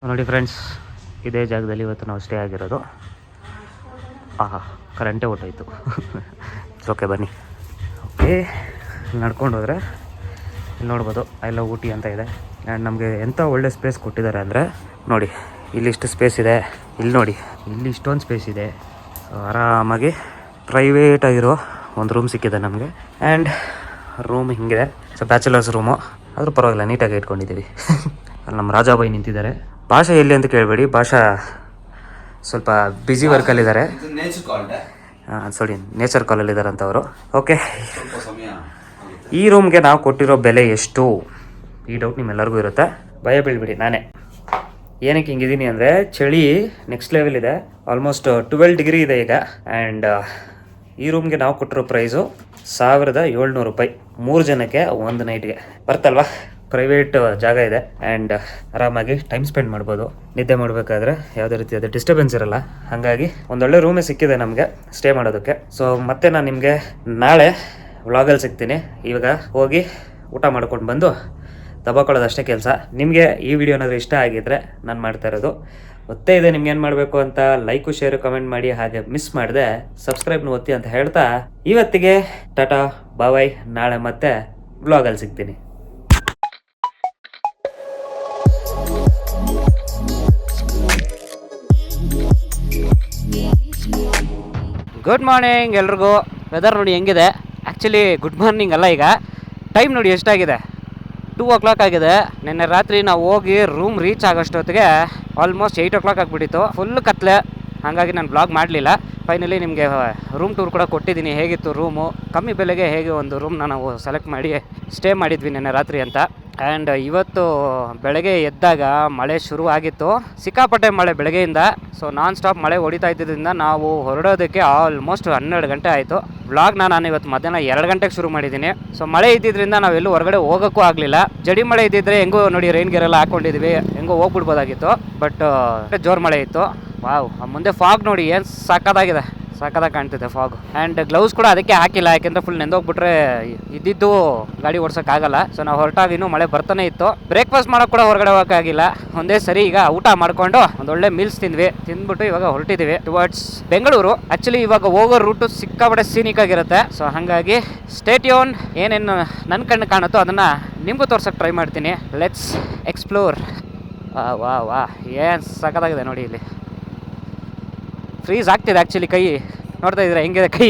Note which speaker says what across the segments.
Speaker 1: ನೋಡಿ ಫ್ರೆಂಡ್ಸ್, ಇದೇ ಜಾಗದಲ್ಲಿ ಇವತ್ತು ನಾವು ಸ್ಟೇ ಆಗಿರೋದು. ಆಹಾ, ಕರೆಂಟೇ ಹೊಟ್ಟೋಯ್ತು. ಓಕೆ ಬನ್ನಿ. ಓಕೆ, ನಡ್ಕೊಂಡು ಹೋದರೆ ಇಲ್ಲಿ ನೋಡ್ಬೋದು ಎಲ್ಲ ಊಟಿ ಅಂತ ಇದೆ. ಆ್ಯಂಡ್ ನಮಗೆ ಎಂಥ ಒಳ್ಳೆ ಸ್ಪೇಸ್ ಕೊಟ್ಟಿದ್ದಾರೆ ಅಂದರೆ ನೋಡಿ, ಇಲ್ಲಿ ಇಷ್ಟು ಸ್ಪೇಸ್ ಇದೆ, ಇಲ್ಲಿ ನೋಡಿ ಇಲ್ಲಿ ಇಷ್ಟೊಂದು ಸ್ಪೇಸ್ ಇದೆ. ಆರಾಮಾಗಿ ಪ್ರೈವೇಟಾಗಿರೋ ಒಂದು ರೂಮ್ ಸಿಕ್ಕಿದೆ ನಮಗೆ. ಆ್ಯಂಡ್ ರೂಮ್ ಹಿಂಗಿದೆ. ಸೊ ಬ್ಯಾಚುಲರ್ಸ್ ರೂಮು, ಆದರೂ ಪರವಾಗಿಲ್ಲ, ನೀಟಾಗಿ ಇಟ್ಕೊಂಡಿದ್ದೀವಿ. ಅಲ್ಲಿ ನಮ್ಮ ರಾಜಾಬಾಯಿ ನಿಂತಿದ್ದಾರೆ. ಭಾಷಾ ಎಲ್ಲಿ ಅಂತ ಕೇಳಬೇಡಿ, ಭಾಷಾ ಸ್ವಲ್ಪ ಬ್ಯುಸಿ ವರ್ಕಲ್ಲಿದ್ದಾರೆ. ನೇಚರ್ ಕಾಲಲ್ಲಿದ್ದಾರೆ ಅಂತ ಅವರು. ಓಕೆ, ಈ ರೂಮ್ಗೆ ನಾವು ಕೊಟ್ಟಿರೋ ಬೆಲೆ ಎಷ್ಟು, ಈ ಡೌಟ್ ನಿಮ್ಮೆಲ್ಲರಿಗೂ ಇರುತ್ತೆ. ಭಯ ಬೀಳ್ಬಿಡಿ, ನಾನೇ ಏನಕ್ಕೆ ಹಿಂಗಿದ್ದೀನಿ ಅಂದರೆ ಚಳಿ ನೆಕ್ಸ್ಟ್ ಲೆವೆಲ್ ಇದೆ. ಆಲ್ಮೋಸ್ಟ್ 12 ಡಿಗ್ರಿ ಇದೆ ಈಗ. ಆ್ಯಂಡ್ ಈ ರೂಮ್ಗೆ ನಾವು ಕೊಟ್ಟಿರೋ ಪ್ರೈಸು 1700 ರೂಪಾಯಿ 3 ಜನಕ್ಕೆ ಒಂದು ನೈಟ್ಗೆ. ಬರ್ತಲ್ವಾ, ಪ್ರೈವೇಟ್ ಜಾಗ ಇದೆ. ಆ್ಯಂಡ್ ಆರಾಮಾಗಿ ಟೈಮ್ ಸ್ಪೆಂಡ್ ಮಾಡ್ಬೋದು. ನಿದ್ದೆ ಮಾಡಬೇಕಾದ್ರೆ ಯಾವುದೇ ರೀತಿಯಾದ ಡಿಸ್ಟರ್ಬೆನ್ಸ್ ಇರಲ್ಲ. ಹಾಗಾಗಿ ಒಂದೊಳ್ಳೆ ರೂಮೇ ಸಿಕ್ಕಿದೆ ನಮಗೆ ಸ್ಟೇ ಮಾಡೋದಕ್ಕೆ. ಸೊ ಮತ್ತೆ ನಾನು ನಿಮಗೆ ನಾಳೆ ವ್ಲಾಗಲ್ಲಿ ಸಿಗ್ತೀನಿ. ಇವಾಗ ಹೋಗಿ ಊಟ ಮಾಡ್ಕೊಂಡು ಬಂದು ದಬಾಕೊಳ್ಳೋದಷ್ಟೇ ಕೆಲಸ. ನಿಮಗೆ ಈ ವಿಡಿಯೋ ಏನಾದರೂ ಇಷ್ಟ ಆಗಿದ್ದರೆ ನಾನು ಮಾಡ್ತಾ ಇರೋದು ಒತ್ತೇ ಇದೆ. ನಿಮ್ಗೆ ಏನು ಮಾಡಬೇಕು ಅಂತ ಲೈಕು, ಶೇರು, ಕಮೆಂಟ್ ಮಾಡಿ. ಹಾಗೆ ಮಿಸ್ ಮಾಡಿದೆ ಸಬ್ಸ್ಕ್ರೈಬ್ನ ಒತ್ತಿ ಅಂತ ಹೇಳ್ತಾ ಇವತ್ತಿಗೆ ಟಾಟಾ ಬಾಯ್. ನಾಳೆ ಮತ್ತೆ ವ್ಲಾಗಲ್ಲಿ ಸಿಗ್ತೀನಿ. ಗುಡ್ ಮಾರ್ನಿಂಗ್ ಎಲ್ರಿಗೂ. ವೆದರ್ ನೋಡಿ ಹೆಂಗಿದೆ. ಆ್ಯಕ್ಚುಲಿ ಗುಡ್ ಮಾರ್ನಿಂಗ್ ಅಲ್ಲ, ಈಗ ಟೈಮ್ ನೋಡಿ ಎಷ್ಟಾಗಿದೆ, 2 o'clock ಆಗಿದೆ. ನಿನ್ನೆ ರಾತ್ರಿ ನಾವು ಹೋಗಿ ರೂಮ್ ರೀಚ್ ಆಗೋಷ್ಟೊತ್ತಿಗೆ ಆಲ್ಮೋಸ್ಟ್ 8 o'clock ಆಗಿಬಿಟ್ಟಿತ್ತು. ಫುಲ್ ಕತ್ಲೆ. ಹಾಗಾಗಿ ನಾನು ಬ್ಲಾಗ್ ಮಾಡಲಿಲ್ಲ. ಫೈನಲಿ ನಿಮಗೆ ರೂಮ್ ಟೂರ್ ಕೂಡ ಕೊಟ್ಟಿದ್ದೀನಿ. ಹೇಗಿತ್ತು ರೂಮು, ಕಮ್ಮಿ ಬೆಲೆಗೆ ಹೇಗೆ ಒಂದು ರೂಮ್ನ ನಾವು ಸೆಲೆಕ್ಟ್ ಮಾಡಿ ಸ್ಟೇ ಮಾಡಿದ್ವಿ ನಿನ್ನೆ ರಾತ್ರಿ ಅಂತ. ಆ್ಯಂಡ್ ಇವತ್ತು ಬೆಳಗ್ಗೆ ಎದ್ದಾಗ ಮಳೆ ಶುರು ಆಗಿತ್ತು, ಸಿಕ್ಕಾಪಟ್ಟೆ ಮಳೆ ಬೆಳಗ್ಗೆಯಿಂದ. ಸೊ ನಾನ್ ಸ್ಟಾಪ್ ಮಳೆ ಹೊಡಿತಾ ಇದ್ದಿದ್ದರಿಂದ ನಾವು ಹೊರಡೋದಕ್ಕೆ ಆಲ್ಮೋಸ್ಟ್ 12 ಗಂಟೆ ಆಯಿತು. ವ್ಲಾಗ್ನ ನಾನು ಇವತ್ತು ಮಧ್ಯಾಹ್ನ 2 ಗಂಟೆಗೆ ಶುರು ಮಾಡಿದ್ದೀನಿ. ಸೊ ಮಳೆ ಇದ್ದಿದ್ದರಿಂದ ನಾವೆಲ್ಲೂ ಹೊರಗಡೆ ಹೋಗೋಕ್ಕೂ ಆಗಲಿಲ್ಲ. ಜಡಿ ಮಳೆ ಇದ್ದಿದ್ರೆ ಹೆಂಗೋ ನೋಡಿ ರೈನ್ ಗೇರ್ ಎಲ್ಲ ಹಾಕ್ಕೊಂಡಿದ್ವಿ, ಹೆಂಗೋ ಹೋಗ್ಬಿಡ್ಬೋದಾಗಿತ್ತು. ಬಟ್ ಜೋರು ಮಳೆ ಇತ್ತು. ವಾವ್, ಮುಂದೆ ಫಾಗ್ ನೋಡಿ ಏನು ಸಾಕಾಗಿದೆ, ಸಾಕಾದಾಗ ಕಾಣ್ತಿದೆ ಫಾಗ್. ಆ್ಯಂಡ್ ಗ್ಲೌಸ್ ಕೂಡ ಅದಕ್ಕೆ ಹಾಕಿಲ್ಲ, ಯಾಕೆಂದರೆ ಫುಲ್ ನೆಂದೋಗ್ಬಿಟ್ರೆ ಇದ್ದಿದ್ದು ಗಾಡಿ ಓಡ್ಸೋಕ್ಕಾಗಲ್ಲ. ಸೊ ನಾವು ಹೊರಟಾಗ ಇನ್ನೂ ಮಳೆ ಬರ್ತಾನೆ ಇತ್ತು. ಬ್ರೇಕ್ಫಾಸ್ಟ್ ಮಾಡೋಕೆ ಕೂಡ ಹೊರಗಡೆ ಹೋಗೋಕ್ಕಾಗಿಲ್ಲ. ಒಂದೇ ಸರಿ ಈಗ ಊಟ ಮಾಡಿಕೊಂಡು ಒಂದೊಳ್ಳೆ ಮೀಲ್ಸ್ ತಿಂದ್ಬಿಟ್ಟು ಇವಾಗ ಹೊರಟಿದ್ದೀವಿ ಟುವರ್ಡ್ಸ್ ಬೆಂಗಳೂರು. ಆ್ಯಕ್ಚುಲಿ ಇವಾಗ ಹೋಗೋ ರೂಟು ಸಿಕ್ಕಾಪಟ್ಟೆ ಸೀನಿಕ್ ಆಗಿರುತ್ತೆ. ಸೊ ಹಾಗಾಗಿ ಸ್ಟೇಟ್ಯೂನ್. ಏನೇನು ನನ್ನ ಕಣ್ಣು ಕಾಣುತ್ತೋ ಅದನ್ನು ನಿಮಗೂ ತೋರ್ಸೋಕ್ಕೆ ಟ್ರೈ ಮಾಡ್ತೀನಿ. Let's explore. ವಾ ಏನು ಸಖತ್ತಾಗಿದೆ ನೋಡಿ. ಇಲ್ಲಿ ಫ್ರೀಸ್ ಆಗ್ತಿದೆ ಆ್ಯಕ್ಚುಲಿ, ಕೈ ನೋಡ್ತಾ ಇದ್ದೀರಾ ಹೆಂಗಿದೆ ಕೈ.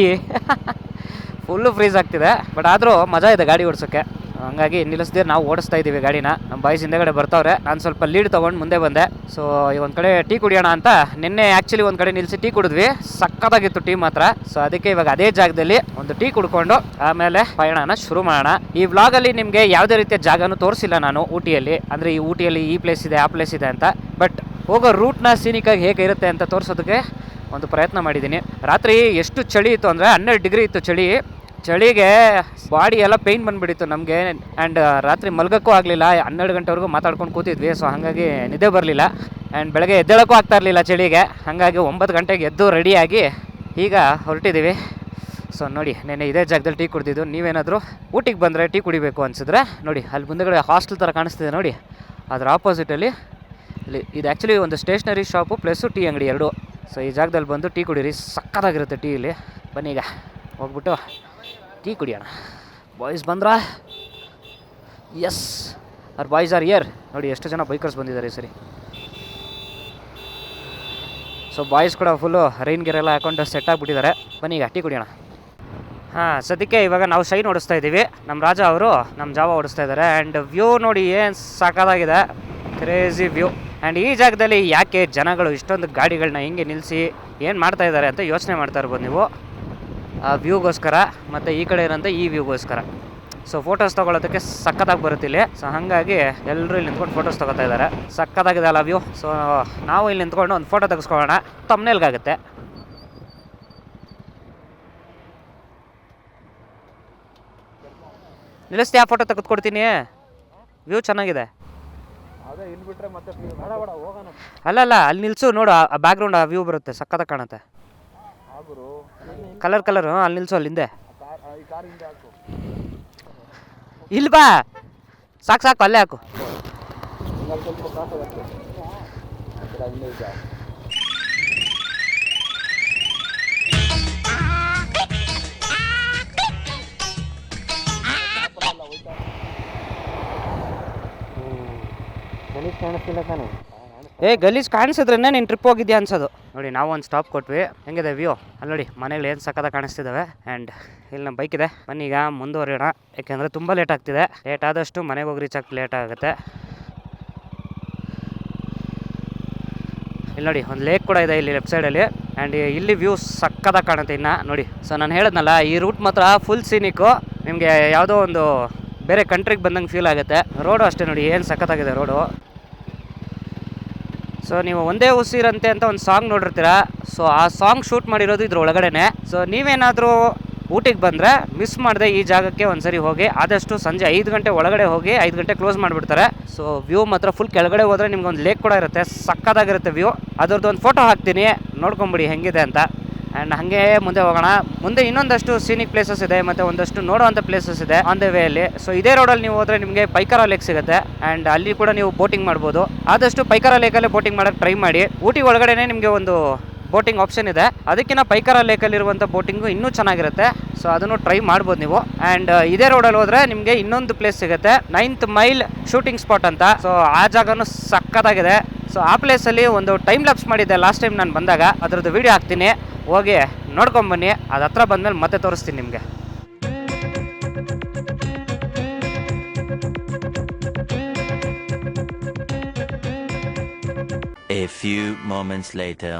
Speaker 1: ಫುಲ್ಲು ಫ್ರೀಸ್ ಆಗ್ತಿದೆ. ಬಟ್ ಆದರೂ ಮಜಾ ಇದೆ ಗಾಡಿ ಓಡಿಸೋಕ್ಕೆ. ಹಂಗಾಗಿ ನಿಲ್ಲಿಸ್ದೆ ನಾವು ಓಡಿಸ್ತಾ ಇದ್ದೀವಿ ಗಾಡಿನ. ನಮ್ಮ ಬಾಯ್ಸ್ ಹಿಂದೆಗಡೆ ಬರ್ತಾವ್ರೆ. ನಾನು ಸ್ವಲ್ಪ ಲೀಡ್ ತೊಗೊಂಡು ಮುಂದೆ ಬಂದೆ. ಸೊ ಈ ಒಂದು ಕಡೆ ಟೀ ಕುಡಿಯೋಣ ಅಂತ ನಿನ್ನೆ ಆ್ಯಕ್ಚುಲಿ ಒಂದು ಕಡೆ ನಿಲ್ಲಿಸಿ ಟೀ ಕುಡಿದ್ವಿ. ಸಕ್ಕತ್ತಾಗಿತ್ತು ಟೀ ಮಾತ್ರ. ಸೊ ಅದಕ್ಕೆ ಇವಾಗ ಅದೇ ಜಾಗದಲ್ಲಿ ಒಂದು ಟೀ ಕುಡ್ಕೊಂಡು ಆಮೇಲೆ ಪಯಣನ ಶುರು ಮಾಡೋಣ. ಈ ವ್ಲಾಗಲ್ಲಿ ನಿಮಗೆ ಯಾವುದೇ ರೀತಿಯ ಜಾಗನೂ ತೋರಿಸಿಲ್ಲ ನಾನು ಊಟಿಯಲ್ಲಿ. ಅಂದರೆ ಈ ಊಟಿಯಲ್ಲಿ ಈ ಪ್ಲೇಸ್ ಇದೆ, ಆ ಪ್ಲೇಸ್ ಇದೆ ಅಂತ. ಬಟ್ ಹೋಗೋ ರೂಟ್ನ ಸೀನಿಕಾಗಿ ಹೇಗೆ ಇರುತ್ತೆ ಅಂತ ತೋರಿಸೋದಕ್ಕೆ ಒಂದು ಪ್ರಯತ್ನ ಮಾಡಿದ್ದೀನಿ. ರಾತ್ರಿ ಎಷ್ಟು ಚಳಿ ಇತ್ತು ಅಂದರೆ 12 ಡಿಗ್ರಿ ಇತ್ತು ಚಳಿ. ಚಳಿಗೆ ಬಾಡಿ ಎಲ್ಲ ಪೇಯ್ನ್ ಬಂದುಬಿಟ್ಟಿತ್ತು ನಮಗೆ. ಆ್ಯಂಡ್ ರಾತ್ರಿ ಮಲ್ಗೋಕ್ಕೂ ಆಗಲಿಲ್ಲ. 12 ಗಂಟೆವರೆಗೂ ಮಾತಾಡ್ಕೊಂಡು ಕೂತಿದ್ವಿ. ಸೊ ಹಾಗಾಗಿ ನಿದ್ದೆ ಬರಲಿಲ್ಲ. ಆ್ಯಂಡ್ ಬೆಳಗ್ಗೆ ಎದ್ದೇಳೋಕ್ಕೂ ಆಗ್ತಾ ಇರಲಿಲ್ಲ ಚಳಿಗೆ. ಹಾಗಾಗಿ 9 ಗಂಟೆಗೆ ಎದ್ದು ರೆಡಿಯಾಗಿ ಈಗ ಹೊರಟಿದ್ದೀವಿ. ಸೊ ನೋಡಿ, ನೆನ್ನೆ ಇದೇ ಜಾಗದಲ್ಲಿ ಟೀ ಕುಡಿದಿದ್ದು. ನೀವೇನಾದರೂ ಊಟಿಗೆ ಬಂದರೆ ಟೀ ಕುಡಿಬೇಕು ಅನಿಸಿದ್ರೆ ನೋಡಿ, ಅಲ್ಲಿ ಮುಂದೆಗಡೆ ಹಾಸ್ಟೆಲ್ ಥರ ಕಾಣಿಸ್ತಿದೆ ನೋಡಿ, ಅದರ ಆಪೋಸಿಟಲ್ಲಿ ಇದು ಆ್ಯಕ್ಚುಲಿ ಒಂದು ಸ್ಟೇಷ್ನರಿ ಶಾಪು ಪ್ಲಸ್ಸು ಟೀ ಅಂಗಡಿ ಎರಡು. ಸೊ ಈ ಜಾಗದಲ್ಲಿ ಬಂದು ಟೀ ಕುಡೀರಿ, ಸಕ್ಕತ್ತಾಗಿರುತ್ತೆ ಟೀ ಇಲ್ಲಿ. ಬನ್ನಿ ಈಗ ಹೋಗ್ಬಿಟ್ಟು ಟೀ ಕುಡಿಯೋಣ. ಬಾಯ್ಸ್ ಬಂದ್ರಾ? Yes, our boys are here. ನೋಡಿ ಎಷ್ಟು ಜನ ಬೈಕರ್ಸ್ ಬಂದಿದ್ದಾರೆ ಈ ಸರಿ. ಸೊ ಬಾಯ್ಸ್ ಕೂಡ ಫುಲ್ಲು ರೈನ್ ಗೇರೆಲ್ಲ ಹಾಕೊಂಡು ಸೆಟ್ ಆಗಿಬಿಟ್ಟಿದ್ದಾರೆ. ಬನ್ನಿ ಈಗ ಟೀ ಕುಡಿಯೋಣ. ಸದ್ಯಕ್ಕೆ ಇವಾಗ ನಾವು ಶೈನ್ ಓಡಿಸ್ತಾ ಇದ್ದೀವಿ. ನಮ್ಮ ರಾಜ ಅವರು ನಮ್ಮ ಜಾವ ಓಡಿಸ್ತಾ ಇದ್ದಾರೆ. ಆ್ಯಂಡ್ ವ್ಯೂ ನೋಡಿ ಏನು ಸಾಕಾಗಿದೆ, ಕ್ರೇಜಿ ವ್ಯೂ. ಆ್ಯಂಡ್ ಈ ಜಾಗದಲ್ಲಿ ಯಾಕೆ ಜನಗಳು ಇಷ್ಟೊಂದು ಗಾಡಿಗಳನ್ನ ಹಿಂಗೆ ನಿಲ್ಲಿಸಿ ಏನು ಮಾಡ್ತಾ ಇದ್ದಾರೆ ಅಂತ ಯೋಚನೆ ಮಾಡ್ತಾ ಇರ್ಬೋದು ನೀವು. ಆ ವ್ಯೂಗೋಸ್ಕರ ಮತ್ತು ಈ ಕಡೆ ಇರೋಂಥ ಈ ವ್ಯೂಗೋಸ್ಕರ. ಸೊ ಫೋಟೋಸ್ ತೊಗೊಳೋದಕ್ಕೆ ಸಕ್ಕತ್ತಾಗಿ ಬರುತ್ತೆ ಇಲ್ಲಿ. ಸೊ ಹಾಗಾಗಿ ಎಲ್ಲರೂ ಇಲ್ಲಿ ನಿಂತ್ಕೊಂಡು ಫೋಟೋಸ್ ತೊಗೋತಾ ಇದ್ದಾರೆ. ಸಕ್ಕತ್ತಾಗಿದೆ ಅಲ್ಲ ವ್ಯೂ. ಸೊ ನಾವು ಇಲ್ಲಿ ನಿಂತ್ಕೊಂಡು ಒಂದು ಫೋಟೋ ತೆಗೆಸ್ಕೊಳ್ಳೋಣ, ತಮ್ನೇಲ್ಗಾಗುತ್ತೆ. ನಿಲ್ಲಿಸ್ತೀಯ? ಫೋಟೋ ತೆಗೆದುಕೊಡ್ತೀನಿ. ವ್ಯೂ ಚೆನ್ನಾಗಿದೆ. ಅಲ್ಲ ಅಲ್ಲಿ ನಿಲ್ಸು, ನೋಡು ಆ ಬ್ಯಾಕ್ಗ್ರೌಂಡ್, ಆ ವ್ಯೂ ಬರುತ್ತೆ, ಸಕ್ಕತ್ತಾಗಿ ಕಾಣುತ್ತೆ. ಕಲರ್ ಅಲ್ಲಿ ನಿಲ್ಸು, ಅಲ್ಲಿಂದೆ. ಇಲ್ಲಿ ಬಾ, ಸಾಕು ಅಲ್ಲೇ ಹಾಕು. ಗಲೀಜ್ ಕಾಣಿಸ್ತಿಲ್ಲ ತಾನೆ? ಗಲೀಜ್ ಕಾಣಿಸಿದ್ರೇನೆ ನೀನು ಟ್ರಿಪ್ ಹೋಗಿದ್ಯಾ ಅನ್ಸೋದು. ನೋಡಿ ನಾವು ಒಂದು ಸ್ಟಾಪ್ ಕೊಟ್ವಿ. ಹೆಂಗಿದೆ ವ್ಯೂ ಅಲ್ಲಿ ನೋಡಿ, ಮನೆಗಳು ಏನು ಸಕ್ಕತ್ತ ಕಾಣಿಸ್ತಿದ್ದಾವೆ. ಆ್ಯಂಡ್ ಇಲ್ಲಿ ನಮ್ಮ ಬೈಕ್ ಇದೆ. ಬನ್ನಿ ಈಗ ಮುಂದುವರಿಯೋಣ, ಯಾಕೆಂದರೆ ತುಂಬ ಲೇಟ್ ಆಗ್ತಿದೆ. ಲೇಟ್ ಆದಷ್ಟು ಮನೆಗೆ ಹೋಗಿ ರೀಚ್ ಆಗ್ತಿ ಲೇಟ್ ಆಗುತ್ತೆ. ಇಲ್ಲಿ ನೋಡಿ ಒಂದು ಲೇಕ್ ಕೂಡ ಇದೆ ಇಲ್ಲಿ ಲೆಫ್ಟ್ ಸೈಡಲ್ಲಿ. ಆ್ಯಂಡ್ ಇಲ್ಲಿ ವ್ಯೂ ಸಕ್ಕತ್ತಾಗಿ ಕಾಣುತ್ತೆ ಇನ್ನು ನೋಡಿ. ಸೊ ನಾನು ಹೇಳಿದ್ನಲ್ಲ, ಈ ರೂಟ್ ಮಾತ್ರ ಫುಲ್ ಸೀನಿಕ್ಕು. ನಿಮಗೆ ಯಾವುದೋ ಒಂದು ಬೇರೆ ಕಂಟ್ರಿಗೆ ಬಂದಂಗೆ ಫೀಲ್ ಆಗುತ್ತೆ. ರೋಡು ಅಷ್ಟೇ ನೋಡಿ, ಏನು ಸಕ್ಕತ್ತಾಗಿದೆ ರೋಡು. ಸೊ ನೀವು ಒಂದೇ ಉಸಿರಂತೆ ಅಂತ ಒಂದು ಸಾಂಗ್ ನೋಡಿರ್ತೀರ. ಸೊ ಆ ಸಾಂಗ್ ಶೂಟ್ ಮಾಡಿರೋದು ಇದ್ರ ಒಳಗಡೆನೆ. ಸೊ ನೀವೇನಾದರೂ ಊಟಿಗೆ ಬಂದರೆ ಮಿಸ್ ಮಾಡದೆ ಈ ಜಾಗಕ್ಕೆ ಒಂದ್ಸರಿ ಹೋಗಿ. ಆದಷ್ಟು ಸಂಜೆ 5 ಗಂಟೆ ಒಳಗಡೆ ಹೋಗಿ, 5 ಗಂಟೆ ಕ್ಲೋಸ್ ಮಾಡಿಬಿಡ್ತಾರೆ. ಸೊ ವ್ಯೂ ಮಾತ್ರ ಫುಲ್ ಕೆಳಗಡೆ ಹೋದರೆ ನಿಮ್ಗೆ ಒಂದು ಲೇಕ್ ಕೂಡ ಇರುತ್ತೆ, ಸಕ್ಕತ್ತಾಗಿರುತ್ತೆ ವ್ಯೂ. ಅದರದ್ದು ಒಂದು ಫೋಟೋ ಹಾಕ್ತೀನಿ, ನೋಡ್ಕೊಂಬಿಡಿ ಹೆಂಗಿದೆ ಅಂತ. ಆ್ಯಂಡ್ ಹಾಗೆ ಮುಂದೆ ಹೋಗೋಣ. ಮುಂದೆ ಇನ್ನೊಂದಷ್ಟು ಸೀನಿಕ್ ಪ್ಲೇಸಸ್ ಇದೆ, ಮತ್ತು ಒಂದಷ್ಟು ನೋಡೋವಂಥ ಪ್ಲೇಸಸ್ ಇದೆ ಆನ್ ದ ವೇ ಅಲ್ಲಿ. ಸೊ ಇದೇ ರೋಡಲ್ಲಿ ನೀವು ಹೋದರೆ ನಿಮಗೆ ಪೈಕಾರ ಲೇಕ್ ಸಿಗುತ್ತೆ. ಆ್ಯಂಡ್ ಅಲ್ಲಿ ಕೂಡ ನೀವು ಬೋಟಿಂಗ್ ಮಾಡ್ಬೋದು. ಆದಷ್ಟು ಪೈಕಾರ ಲೇಕಲ್ಲೇ ಬೋಟಿಂಗ್ ಮಾಡೋಕ್ಕೆ ಟ್ರೈ ಮಾಡಿ. ಊಟಿ ಒಳಗಡೆ ನಿಮಗೆ ಒಂದು ಬೋಟಿಂಗ್ ಆಪ್ಷನ್ ಇದೆ. ಅದಕ್ಕಿಂತ ಪೈಕಾರ ಲೇಕಲ್ಲಿರುವಂಥ ಬೋಟಿಂಗು ಇನ್ನೂ ಚೆನ್ನಾಗಿರುತ್ತೆ. ಸೊ ಅದನ್ನು ಟ್ರೈ ಮಾಡ್ಬೋದು ನೀವು. ಆ್ಯಂಡ್ ಇದೇ ರೋಡಲ್ಲಿ ಹೋದರೆ ನಿಮಗೆ ಇನ್ನೊಂದು ಪ್ಲೇಸ್ ಸಿಗುತ್ತೆ, 9th ಮೈಲ್ ಶೂಟಿಂಗ್ ಸ್ಪಾಟ್ ಅಂತ. ಸೊ ಆ ಜಾಗನೂ ಸಕ್ಕತ್ತಾಗಿದೆ. ಸೊ ಆ ಪ್ಲೇಸಲ್ಲಿ ಒಂದು ಟೈಮ್ ಲ್ಯಾಪ್ಸ್ ಮಾಡಿದ್ದೆ ಲಾಸ್ಟ್ ಟೈಮ್ ನಾನು ಬಂದಾಗ. ಅದರದ್ದು ವೀಡಿಯೋ ಹಾಕ್ತೀನಿ, ಹೋಗಿ ನೋಡ್ಕೊಂಬನ್ನಿ. ಅದು ಹತ್ರ ಬಂದಮೇಲೆ ಮತ್ತೆ ತೋರಿಸ್ತೀನಿ ನಿಮಗೆ.
Speaker 2: A few moments later.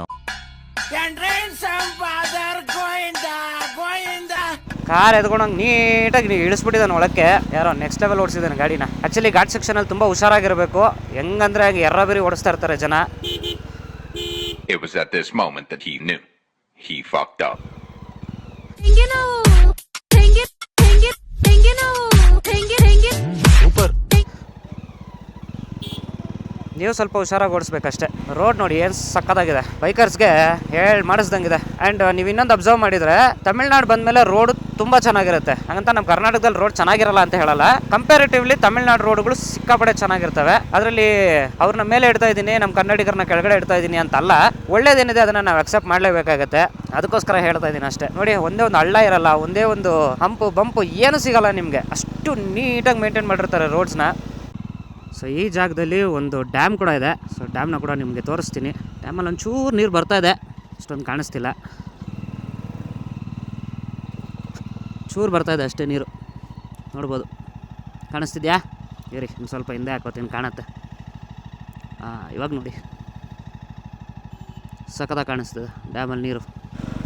Speaker 1: Car ಎದ್ಕೊಂಡಂಗೆ ನೀಟಾಗಿ ಇಳಿಸ್ಬಿಟ್ಟಿದ್ದಾನೆ ಒಳಕ್ಕೆ. ಯಾರೋ ನೆಕ್ಸ್ಟ್ ಲೆವೆಲ್ ಓಡಿಸಿದ್ದಾನೆ ಗಾಡಿನ. ಆ್ಯಕ್ಚುಲಿ ಘಾಟ್ ಸೆಕ್ಷನಲ್ಲಿ ತುಂಬ ಹುಷಾರಾಗಿರಬೇಕು. ಹೆಂಗಂದ್ರೆ ಹಾಗೆ ಎರ್ರಬೇರಿ ಓಡಿಸ್ತಾ ಇರ್ತಾರೆ ಜನ.
Speaker 3: It was at this moment that he knew he fucked up.
Speaker 1: ನೀವು ಸ್ವಲ್ಪ ಹುಷಾರಾಗಿ ಓಡಿಸ್ಬೇಕಷ್ಟೇ. ರೋಡ್ ನೋಡಿ ಏನು ಸಕ್ಕತ್ತಾಗಿದೆ, ಬೈಕರ್ಸ್ಗೆ ಹೇಳಿ ಮಾಡಿಸ್ದಂಗಿದೆ. ಆ್ಯಂಡ್ ನೀವು ಇನ್ನೊಂದು ಅಬ್ಸರ್ವ್ ಮಾಡಿದರೆ, ತಮಿಳ್ನಾಡು ಬಂದಮೇಲೆ ರೋಡ್ ತುಂಬ ಚೆನ್ನಾಗಿರುತ್ತೆ. ಹಂಗಂತ ನಮ್ಮ ಕರ್ನಾಟಕದಲ್ಲಿ ರೋಡ್ ಚೆನ್ನಾಗಿರಲ್ಲ ಅಂತ ಹೇಳಲ್ಲ. ಕಂಪ್ಯಾರಿಟಿವ್ಲಿ ತಮಿಳ್ನಾಡು ರೋಡ್ಗಳು ಸಿಕ್ಕಾಪಡೆ ಚೆನ್ನಾಗಿರ್ತವೆ. ಅದರಲ್ಲಿ ಅವ್ರನ್ನ ಮೇಲೆ ಇಡ್ತಾ ಇದ್ದೀನಿ, ನಮ್ಮ ಕನ್ನಡಿಗರನ್ನ ಕೆಳಗಡೆ ಇಡ್ತಾ ಇದ್ದೀನಿ ಅಂತಲ್ಲ. ಒಳ್ಳೇದೇನಿದೆ ಅದನ್ನು ನಾವು ಅಕ್ಸೆಪ್ಟ್ ಮಾಡಲೇಬೇಕಾಗತ್ತೆ. ಅದಕ್ಕೋಸ್ಕರ ಹೇಳ್ತಾ ಇದ್ದೀನಿ ಅಷ್ಟೇ. ನೋಡಿ, ಒಂದೇ ಒಂದು ಹಳ್ಳ ಇರಲ್ಲ, ಒಂದೇ ಒಂದು ಹಂಪು ಬಂಪು ಏನು ಸಿಗಲ್ಲ ನಿಮಗೆ. ಅಷ್ಟು ನೀಟಾಗಿ ಮೇಂಟೈನ್ ಮಾಡಿರ್ತಾರೆ ರೋಡ್ಸ್ನ. ಸೊ ಈ ಜಾಗದಲ್ಲಿ ಒಂದು ಡ್ಯಾಮ್ ಕೂಡ ಇದೆ. ಸೊ ಡ್ಯಾಮ್ನ ಕೂಡ ನಿಮಗೆ ತೋರಿಸ್ತೀನಿ. ಡ್ಯಾಮಲ್ಲಿ ಒಂಚೂರು ನೀರು ಬರ್ತಾ ಇದೆ, ಅಷ್ಟೊಂದು ಕಾಣಿಸ್ತಿಲ್ಲ. ಚೂರು ಬರ್ತಾ ಇದೆ ಅಷ್ಟೇ ನೀರು, ನೋಡ್ಬೋದು. ಕಾಣಿಸ್ತಿದ್ಯಾ? ಇರಿ ಒಂದು ಸ್ವಲ್ಪ ಹಿಂದೆ ಹಾಕೋತೀನಿ, ಕಾಣುತ್ತೆ. ಇವಾಗ ನೋಡಿ, ಸಖತ್ತಾಗಿ ಕಾಣಿಸ್ತದೆ ಡ್ಯಾಮಲ್ಲಿ ನೀರು.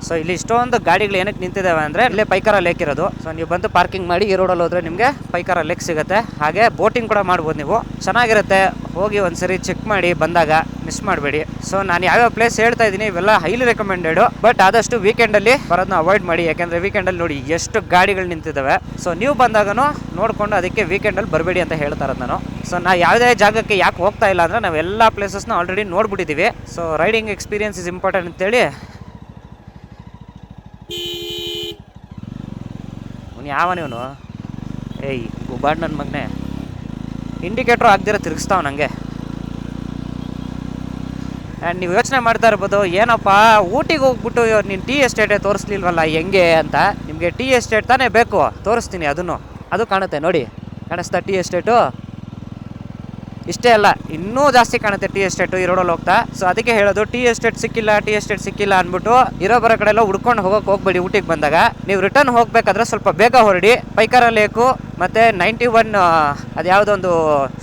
Speaker 1: ಸೊ ಇಲ್ಲಿ ಇಷ್ಟೊಂದು ಗಾಡಿಗಳು ಏನಕ್ಕೆ ನಿಂತಿದ್ದಾವೆ ಅಂದರೆ, ಇಲ್ಲೇ ಪೈಕಾರ ಲೇಕ್ ಇರೋದು. ಸೊ ನೀವು ಬಂದು ಪಾರ್ಕಿಂಗ್ ಮಾಡಿ ಈ ರೋಡಲ್ಲಿ ಹೋದರೆ ನಿಮಗೆ ಪೈಕಾರ ಲೇಕ್ ಸಿಗುತ್ತೆ. ಹಾಗೆ ಬೋಟಿಂಗ್ ಕೂಡ ಮಾಡ್ಬೋದು ನೀವು, ಚೆನ್ನಾಗಿರುತ್ತೆ. ಹೋಗಿ ಒಂದ್ಸರಿ ಚೆಕ್ ಮಾಡಿ ಬಂದಾಗ, ಮಿಸ್ ಮಾಡಬೇಡಿ. ಸೊ ನಾನು ಯಾವ್ಯಾವ ಪ್ಲೇಸ್ ಹೇಳ್ತಾ ಇದ್ದೀನಿ ಇವೆಲ್ಲ ಹೈಲಿ ರೆಕಮೆಂಡೆಡು. ಬಟ್ ಆದಷ್ಟು ವೀಕೆಂಡಲ್ಲಿ ಬರೋದನ್ನ ಅವಾಯ್ಡ್ ಮಾಡಿ, ಯಾಕೆಂದರೆ ವೀಕೆಂಡಲ್ಲಿ ನೋಡಿ ಎಷ್ಟು ಗಾಡಿಗಳು ನಿಂತಿದ್ದಾವೆ. ಸೊ ನೀವು ಬಂದಾಗನೂ ನೋಡಿಕೊಂಡು ಅದಕ್ಕೆ ವೀಕೆಂಡಲ್ಲಿ ಬರಬೇಡಿ ಅಂತ ಹೇಳ್ತಾ ಇರೋದು ನಾನು. ಸೊ ನಾವು ಯಾವುದೇ ಜಾಗಕ್ಕೆ ಯಾಕೆ ಹೋಗ್ತಾ ಇಲ್ಲ ಅಂದರೆ, ನಾವು ಎಲ್ಲ ಪ್ಲೇಸಸ್ನ ಆಲ್ರೆಡಿ ನೋಡ್ಬಿಟ್ಟಿದ್ದೀವಿ. So riding experience is important ಅಂತೇಳಿ. ಯಾವ ನೀವನು ಏಯ್ ಗುಬಾಡ್ ನನ್ನ ಮಗನೇ, ಇಂಡಿಕೇಟ್ರು ಆಗ್ದಿರ ತಿರುಗಿಸ್ತಾವ ನನಗೆ. ಆ್ಯಂಡ್ ನೀವು ಯೋಚನೆ ಮಾಡ್ತಾ ಇರ್ಬೋದು, ಏನಪ್ಪ ಊಟಿಗೆ ಹೋಗ್ಬಿಟ್ಟು ನೀನು ಟೀ ಎಸ್ಟೇಟೇ ತೋರಿಸ್ಲಿಲ್ವಲ್ಲ ಹೆಂಗೆ ಅಂತ. ನಿಮಗೆ ಟೀ ಎಸ್ಟೇಟ್ ತಾನೇ ಬೇಕು, ತೋರಿಸ್ತೀನಿ. ಅದು ಕಾಣುತ್ತೆ ನೋಡಿ, ಕಾಣಿಸ್ತಾ ಟೀ ಎಸ್ಟೇಟು. ಇಷ್ಟೇ ಅಲ್ಲ, ಇನ್ನೂ ಜಾಸ್ತಿ ಕಾಣುತ್ತೆ ಟೀ ಎಸ್ಟೇಟು ಈ ರೋಡಲ್ಲಿ ಹೋಗ್ತಾ. ಸೊ ಅದಕ್ಕೆ ಹೇಳೋದು, ಟೀ ಎಸ್ಟೇಟ್ ಸಿಕ್ಕಿಲ್ಲ ಅಂದ್ಬಿಟ್ಟು ಇರೋ ಬರೋ ಕಡೆ ಎಲ್ಲ ಹುಡ್ಕೊಂಡು ಹೋಗಬೇಡಿ. ಊಟಿಗೆ ಬಂದಾಗ ನೀವು ರಿಟರ್ನ್ ಹೋಗ್ಬೇಕಾದ್ರೆ ಸ್ವಲ್ಪ ಬೇಗ ಹೊರಡಿ. ಪೈಕಾರ ಲೇಕು ಮತ್ತು 91 ಅದು ಯಾವುದೊಂದು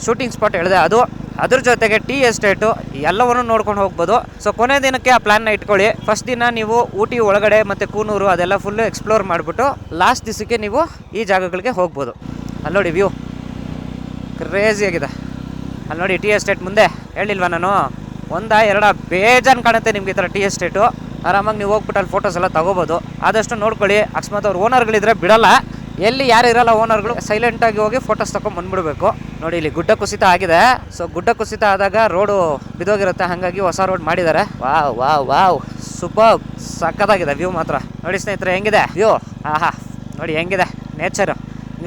Speaker 1: ಶೂಟಿಂಗ್ ಸ್ಪಾಟ್ ಹೇಳಿದೆ ಅದು, ಅದ್ರ ಜೊತೆಗೆ ಟೀ ಎಸ್ಟೇಟು ಎಲ್ಲವನ್ನೂ ನೋಡ್ಕೊಂಡು ಹೋಗ್ಬೋದು. ಸೊ ಕೊನೆ ದಿನಕ್ಕೆ ಆ ಪ್ಲ್ಯಾನ್ನ ಇಟ್ಕೊಳ್ಳಿ. ಫಸ್ಟ್ ದಿನ ನೀವು ಊಟಿ ಒಳಗಡೆ ಮತ್ತು ಕೂನೂರು ಅದೆಲ್ಲ ಫುಲ್ಲು ಎಕ್ಸ್ಪ್ಲೋರ್ ಮಾಡಿಬಿಟ್ಟು ಲಾಸ್ಟ್ ದಿವಸಕ್ಕೆ ನೀವು ಈ ಜಾಗಗಳಿಗೆ ಹೋಗ್ಬೋದು. ಅಲ್ಲಿ ನೋಡಿ ವ್ಯೂ ಕ್ರೇಜಿಯಾಗಿದೆ. ಅಲ್ಲಿ ನೋಡಿ ಟೀ ಎಸ್ಟೇಟ್ ಮುಂದೆ ಹೇಳಿಲ್ವ ನಾನು, 1-2 ಬೇಜಾನ್ ಕಾಣುತ್ತೆ ನಿಮ್ಗೆ ಈ ಥರ ಟೀ ಎಸ್ಟೇಟು. ಆರಾಮಾಗಿ ನೀವು ಹೋಗ್ಬಿಟ್ಟು ಅಲ್ಲಿ ಫೋಟೋಸ್ ಎಲ್ಲ ತೊಗೋಬೋದು. ಆದಷ್ಟು ನೋಡ್ಕೊಳ್ಳಿ. ಅಕಸ್ಮಾತ್ ಅವ್ರು ಓನರ್ಗಳಿದ್ರೆ ಬಿಡಲ್ಲ, ಎಲ್ಲಿ ಯಾರು ಇರಲ್ಲ ಓನರ್ಗಳು, ಸೈಲೆಂಟಾಗಿ ಹೋಗಿ ಫೋಟೋಸ್ ತೊಗೊಂಡ್ಬಂದ್ಬಿಡ್ಬೇಕು. ನೋಡಿ ಇಲ್ಲಿ ಗುಡ್ಡ ಕುಸಿತ ಆಗಿದೆ. ಸೊ ಗುಡ್ಡ ಕುಸಿತ ಆದಾಗ ರೋಡು ಬಿದೋಗಿರುತ್ತೆ, ಹಾಗಾಗಿ ಹೊಸ ರೋಡ್ ಮಾಡಿದ್ದಾರೆ. ವಾವ್ ಸೂಪರ್, ಸಕ್ಕತ್ತಾಗಿದೆ ವ್ಯೂ ಮಾತ್ರ. ನೋಡಿ ಸ್ನೇಹಿತರೆ ಹೆಂಗಿದೆ ವ್ಯೂ. ನೋಡಿ ಹೆಂಗಿದೆ ನೇಚರು.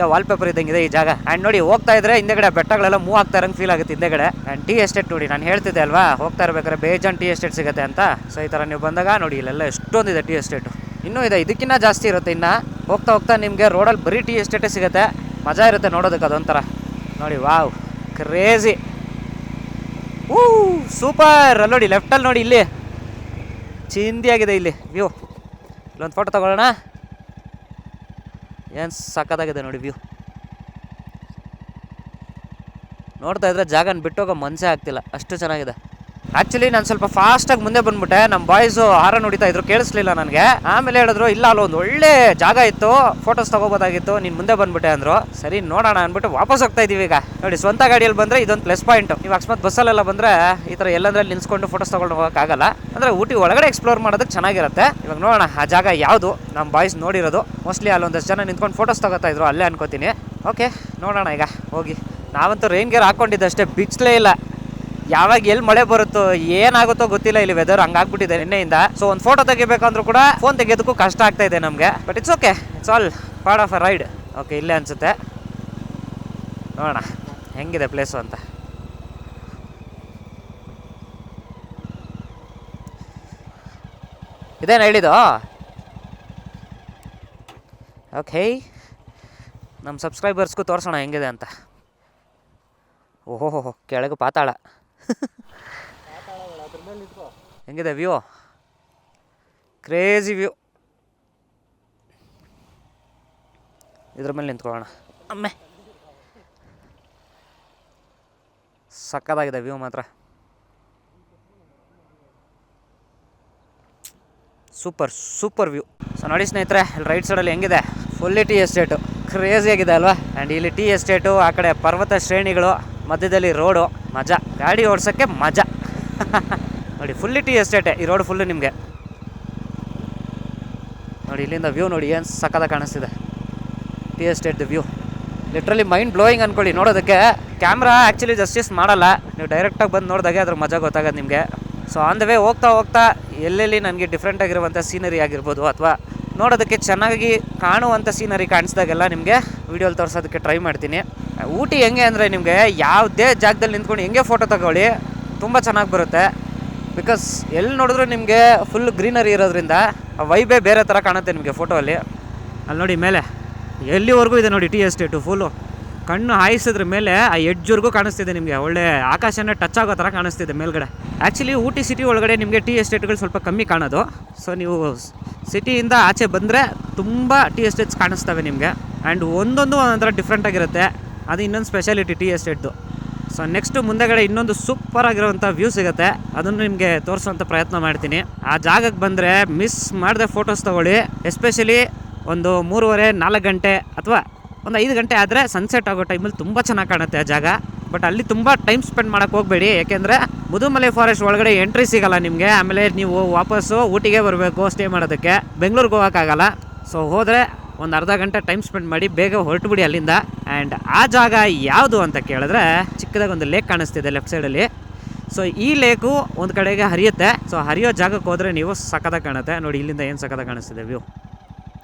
Speaker 1: ಹಿಂಗೆ ವಾಲ್ಪೇಪರ್ ಇದ್ದಂಗಿದೆ ಈ ಜಾಗ. ಆ್ಯಂಡ್ ನೋಡಿ ಹೋಗ್ತಾ ಇದ್ರೆ ಹಿಂದೆಗಡೆ ಬೆಟ್ಟಗಳೆಲ್ಲ ಮೂವ್ ಆಗ್ತಾ ಇರಂಗೆ ಫೀಲ್ ಆಗುತ್ತೆ ಹಿಂದೆಗಡೆ. ಆ್ಯಂಡ್ ಟೀ ಎಸ್ಟೇಟ್ ನೋಡಿ, ನಾನು ಹೇಳ್ತಿದ್ದೆ ಅಲ್ವಾ ಹೋಗ್ತಾ ಇರ್ಬೇಕಾದ್ರೆ ಬೇಜಾನ್ ಟೀ ಎಸ್ಟೇಟ್ ಸಿಗುತ್ತೆ ಅಂತ. ಸೊ ಈ ಥರ ನೀವು ಬಂದಾಗ ನೋಡಿ ಇಲ್ಲೆಲ್ಲ ಎಷ್ಟೊಂದಿದೆ ಟೀ ಎಸ್ಟೇಟು. ಇನ್ನೂ ಇದೆ, ಇದಕ್ಕಿಂತ ಜಾಸ್ತಿ ಇರುತ್ತೆ. ಇನ್ನು ಹೋಗ್ತಾ ಹೋಗ್ತಾ ನಿಮಗೆ ರೋಡಲ್ಲಿ ಬರೀ ಟೀ ಎಸ್ಟೇಟೇ ಸಿಗುತ್ತೆ. ಮಜಾ ಇರುತ್ತೆ ನೋಡೋದಕ್ಕೆ ಅದೊಂಥರ. ನೋಡಿ ವಾವ್ ಕ್ರೇಜಿ, ಸೂಪರ್. ಅಲ್ಲಿ ನೋಡಿ ಲೆಫ್ಟಲ್ಲಿ ನೋಡಿ, ಇಲ್ಲಿ ಚಿಂದಿಯಾಗಿದೆ ಇಲ್ಲಿ ವ್ಯೂ. ಇಲ್ಲೊಂದು ಫೋಟೋ ತಗೊಳ್ಳೋಣ. ಏನು ಸಕ್ಕತ್ತಾಗಿದೆ ನೋಡಿ ವ್ಯೂ. ನೋಡ್ತಾ ಇದ್ರೆ ಜಾಗನ ಬಿಟ್ಟೋಗೋ ಮನಸ್ಸೇ ಆಗ್ತಿಲ್ಲ, ಅಷ್ಟು ಚೆನ್ನಾಗಿದೆ. ಆ್ಯಕ್ಚುಲಿ ನಾನು ಸ್ವಲ್ಪ ಫಾಸ್ಟಾಗಿ ಮುಂದೆ ಬಂದ್ಬಿಟ್ಟೆ. ನಮ್ಮ ಬಾಯ್ಸು ಹಾರನ್ ಹೊಡಿತಾ ಇದ್ರು, ಕೇಳಿಸ್ಲಿಲ್ಲ ನನಗೆ. ಆಮೇಲೆ ಹೇಳಿದ್ರು ಇಲ್ಲ ಅಲ್ಲೊಂದು ಒಳ್ಳೆ ಜಾಗ ಇತ್ತು, ಫೋಟೋಸ್ ತೊಗೋಬೋದಾಗಿತ್ತು, ನೀನು ಮುಂದೆ ಬಂದ್ಬಿಟ್ಟೆ ಅಂದರು. ಸರಿ ನೋಡೋಣ ಅಂದ್ಬಿಟ್ಟು ವಾಪಸ್ ಹೋಗ್ತಾ ಇದೀವಿ ಈಗ. ನೋಡಿ ಸ್ವಂತ ಗಾಡಿಯಲ್ಲಿ ಬಂದರೆ ಇದೊಂದು ಪ್ಲಸ್ ಪಾಯಿಂಟ್. ನೀವು ಅಕಸ್ಮಾತ್ ಬಸ್ಸಲ್ಲೆಲ್ಲ ಬಂದರೆ ಈ ಥರ ಎಲ್ಲಂದ್ರೆ ನಿಲ್ಸ್ಕೊಂಡು ಫೋಟೋಸ್ ತೊಗೊಂಡು ಹೋಗೋಕ್ಕಾಗಲ್ಲ. ಅಂದರೆ ಊಟಿ ಒಳಗಡೆ ಎಕ್ಸ್ಪ್ಲೋರ್ ಮಾಡೋದಕ್ಕೆ ಚೆನ್ನಾಗಿರುತ್ತೆ. ಇವಾಗ ನೋಡೋಣ ಆ ಜಾಗ ಯಾವುದು. ನಮ್ಮ ಬಾಯ್ಸ್ ನೋಡಿರೋದು ಮೋಸ್ಟ್ಲಿ ಅಲ್ಲೊಂದಷ್ಟು ಜನ ನಿಂತ್ಕೊಂಡು ಫೋಟೋಸ್ ತೊಗೋತಾ ಇದ್ರು, ಅಲ್ಲೇ ಅನ್ಕೋತೀನಿ. ಓಕೆ ನೋಡೋಣ ಈಗ ಹೋಗಿ. ನಾವಂತೂ ರೈನ್ ಗೇರ್ ಹಾಕ್ಕೊಂಡಿದ್ದಷ್ಟೇ, ಬಿಚ್ಚಲೇ ಇಲ್ಲ. ಯಾವಾಗ ಎಲ್ಲಿ ಮಳೆ ಬರುತ್ತೋ ಏನಾಗುತ್ತೋ ಗೊತ್ತಿಲ್ಲ, ಇಲ್ಲಿ ವೆದರ್ ಹಂಗಾಗ್ಬಿಟ್ಟಿದೆ ನಿನ್ನೆಯಿಂದ. ಸೊ ಒಂದು ಫೋಟೋ ತೆಗಿಬೇಕಂದ್ರೂ ಕೂಡ ಫೋನ್ ತೆಗೆಯೋದಕ್ಕೂ ಕಷ್ಟ ಆಗ್ತಾ ಇದೆ ನಮಗೆ. But it's okay, it's all part of a ride. Okay ಇಲ್ಲೇ ಅನಿಸುತ್ತೆ, ನೋಡೋಣ ಹೆಂಗಿದೆ ಪ್ಲೇಸು ಅಂತ. ಇದೇನು ಹೇಳಿದ್ದು? ಓಕೆ ನಮ್ಮ ಸಬ್ಸ್ಕ್ರೈಬರ್ಸ್ಗೂ ತೋರಿಸೋಣ ಹೆಂಗಿದೆ ಅಂತ. ಓಹೋ ಕೆಳಗೆ ಪಾತಾಳ. ಹೆಂಗಿದೆ ವ್ಯೂ? Crazy view. ಇದ್ರ ಮೇಲೆ ನಿಂತ್ಕೊಳ್ಳೋಣ. ಅಮ್ಮೆ ಸಕ್ಕತ್ತಾಗಿದೆ ವ್ಯೂ ಮಾತ್ರ. Super view. ಸೊ ನೋಡಿ ಸ್ನೇಹಿತರೆ, ಇಲ್ಲಿ ರೈಟ್ ಸೈಡಲ್ಲಿ ಹೆಂಗಿದೆ ಫುಲ್ಲಿ ಟೀ ಎಸ್ಟೇಟು. ಕ್ರೇಜಿ ಆಗಿದೆ ಅಲ್ವಾ? ಆ್ಯಂಡ್ ಇಲ್ಲಿ ಟೀ ಎಸ್ಟೇಟು, ಆ ಕಡೆ ಪರ್ವತ ಶ್ರೇಣಿಗಳು, ಮಧ್ಯದಲ್ಲಿ ರೋಡು. ಮಜಾ, ಗಾಡಿ ಓಡಿಸೋಕ್ಕೆ ಮಜಾ. ನೋಡಿ ಫುಲ್ಲಿ ಟೀ ಎಸ್ಟೇಟೇ ಈ ರೋಡ್ ಫುಲ್ಲು ನಿಮಗೆ. ನೋಡಿ ಇಲ್ಲಿಂದ ವ್ಯೂ ನೋಡಿ ಏನು ಸಕ್ಕತ್ತಾಗಿ ಕಾಣಿಸ್ತಿದೆ ಟೀ ಎಸ್ಟೇಟ್ದು ವ್ಯೂ. ಲಿಟ್ರಲಿ ಮೈಂಡ್ ಬ್ಲೋಯಿಂಗ್ ಅಂದ್ಕೊಳ್ಳಿ ನೋಡೋದಕ್ಕೆ. ಕ್ಯಾಮ್ರಾ ಆ್ಯಕ್ಚುಲಿ ಜಸ್ಟಿಸ್ ಮಾಡಲ್ಲ, ನೀವು ಡೈರೆಕ್ಟಾಗಿ ಬಂದು ನೋಡಿದಾಗೆ ಅದ್ರ ಮಜಾ ಗೊತ್ತಾಗೋದು ನಿಮಗೆ. ಸೊ ಆನ್ ದ ವೇ ಹೋಗ್ತಾ ಎಲ್ಲೆಲ್ಲಿ ನನಗೆ ಡಿಫ್ರೆಂಟ್ ಆಗಿರುವಂಥ ಸೀನರಿ ಆಗಿರ್ಬೋದು, ಅಥವಾ ನೋಡೋದಕ್ಕೆ ಚೆನ್ನಾಗಿ ಕಾಣುವಂಥ ಸೀನರಿ ಕಾಣಿಸ್ದಾಗೆಲ್ಲ ನಿಮಗೆ ವೀಡಿಯೋಲಿ ತೋರಿಸೋದಕ್ಕೆ ಟ್ರೈ ಮಾಡ್ತೀನಿ. ಊಟಿ ಹೆಂಗೆ ಅಂದರೆ ನಿಮಗೆ ಯಾವುದೇ ಜಾಗದಲ್ಲಿ ನಿಂತ್ಕೊಂಡು ಹೆಂಗೆ ಫೋಟೋ ತಗೊಳ್ಳಿ ತುಂಬ ಚೆನ್ನಾಗಿ ಬರುತ್ತೆ. ಬಿಕಾಸ್ ಎಲ್ಲಿ ನೋಡಿದ್ರು ನಿಮಗೆ ಫುಲ್ ಗ್ರೀನರಿ ಇರೋದ್ರಿಂದ ಆ ವೈಬೇ ಬೇರೆ ಥರ ಕಾಣುತ್ತೆ ನಿಮಗೆ ಫೋಟೋ ಅಲ್ಲಿ. ಅಲ್ಲಿ ನೋಡಿ ಮೇಲೆ ಎಲ್ಲಿವರೆಗೂ ಇದೆ ನೋಡಿ ಟೀ ಎಸ್ಟೇಟು ಫುಲ್ಲು. ಕಣ್ಣು ಹಾಯಿಸಿದ್ರ ಮೇಲೆ ಆ ಎಡ್ಜ್ವರೆಗೂ ಕಾಣಿಸ್ತಿದೆ ನಿಮಗೆ. ಒಳ್ಳೆ ಆಕಾಶನೇ ಟಚ್ ಆಗೋ ಥರ ಕಾಣಿಸ್ತಿದೆ ಮೇಲ್ಗಡೆ. ಆ್ಯಕ್ಚುಲಿ ಊಟಿ ಸಿಟಿ ಒಳಗಡೆ ನಿಮಗೆ ಟೀ ಎಸ್ಟೇಟ್ಗಳು ಸ್ವಲ್ಪ ಕಮ್ಮಿ ಕಾಣೋದು. ಸೊ ನೀವು ಸಿಟಿಯಿಂದ ಆಚೆ ಬಂದರೆ ತುಂಬ ಟೀ ಎಸ್ಟೇಟ್ಸ್ ಕಾಣಿಸ್ತವೆ ನಿಮಗೆ. ಆ್ಯಂಡ್ ಒಂದೊಂದು ಒಂದೊಂಥರ ಡಿಫ್ರೆಂಟಾಗಿರುತ್ತೆ. ಅದು ಇನ್ನೊಂದು ಸ್ಪೆಷಾಲಿಟಿ ಟೀ ಎಸ್ಟೇಟ್ದು. ಸೊ ನೆಕ್ಸ್ಟು ಮುಂದೆಗಡೆ ಇನ್ನೊಂದು ಸೂಪರಾಗಿರೋವಂಥ ವ್ಯೂ ಸಿಗುತ್ತೆ, ಅದನ್ನು ನಿಮಗೆ ತೋರಿಸೋವಂಥ ಪ್ರಯತ್ನ ಮಾಡ್ತೀನಿ. ಆ ಜಾಗಕ್ಕೆ ಬಂದರೆ ಮಿಸ್ ಮಾಡದೆ ಫೋಟೋಸ್ ತೊಗೊಳ್ಳಿ. ಎಸ್ಪೆಷಲಿ ಒಂದು 3:30-4 ಗಂಟೆ ಅಥವಾ ಒಂದು 5 ಗಂಟೆ ಆದರೆ ಸನ್ಸೆಟ್ ಆಗೋ ಟೈಮಲ್ಲಿ ತುಂಬ ಚೆನ್ನಾಗಿ ಕಾಣುತ್ತೆ ಆ ಜಾಗ. ಬಟ್ ಅಲ್ಲಿ ತುಂಬ ಟೈಮ್ ಸ್ಪೆಂಡ್ ಮಾಡೋಕ್ಕೆ ಹೋಗಬೇಡಿ, ಯಾಕೆಂದರೆ ಮುದುಮಲೆ ಫಾರೆಸ್ಟ್ ಒಳಗಡೆ ಎಂಟ್ರಿ ಸಿಗೋಲ್ಲ ನಿಮಗೆ. ಆಮೇಲೆ ನೀವು ವಾಪಸ್ಸು ಊಟಿಗೆ ಬರಬೇಕು ಸ್ಟೇ ಮಾಡೋದಕ್ಕೆ, ಬೆಂಗಳೂರಿಗೆ ಹೋಗೋಕ್ಕಾಗಲ್ಲ. ಸೊ ಹೋದರೆ ಒಂದು ಅರ್ಧ ಗಂಟೆ ಟೈಮ್ ಸ್ಪೆಂಡ್ ಮಾಡಿ ಬೇಗ ಹೊರಟುಬಿಡಿ ಅಲ್ಲಿಂದ. ಆ್ಯಂಡ್ ಆ ಜಾಗ ಯಾವುದು ಅಂತ ಕೇಳಿದ್ರೆ ಚಿಕ್ಕದಾಗಿ ಒಂದು ಲೇಕ್ ಕಾಣಿಸ್ತಿದೆ ಲೆಫ್ಟ್ ಸೈಡಲ್ಲಿ. ಸೊ ಈ ಲೇಕು ಒಂದು ಕಡೆಗೆ ಹರಿಯುತ್ತೆ. ಸೊ ಹರಿಯೋ ಜಾಗಕ್ಕೆ ಹೋದರೆ ನೀವು ಸಕ್ಕತ್ತಾಗಿ ಕಾಣುತ್ತೆ. ನೋಡಿ ಇಲ್ಲಿಂದ ಏನು ಸಕ್ಕತ್ತಾಗಿ ಕಾಣಿಸ್ತಿದೆ ವ್ಯೂ.